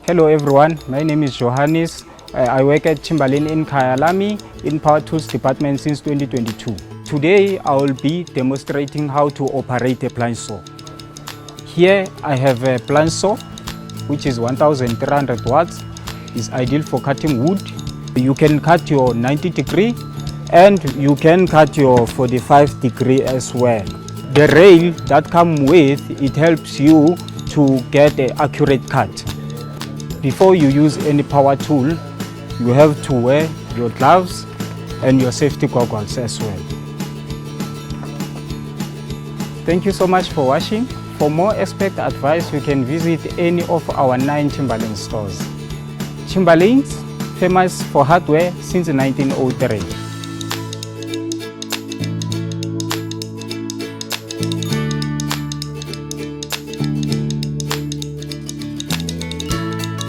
Hello everyone, my name is Johannes. I work at Chamberlain in Kyalami in Power Tools department since 2022. Today I will be demonstrating how to operate a plunge saw. Here I have a plunge saw which is 1300 watts. It's ideal for cutting wood. You can cut your 90 degree and you can cut your 45 degree as well. The rail that comes with it helps you to get an accurate cut. Before you use any power tool, you have to wear your gloves and your safety goggles as well. Thank you so much for watching. For more expert advice, you can visit any of our 9 Chamberlain stores. Chamberlain's famous for hardware since 1903.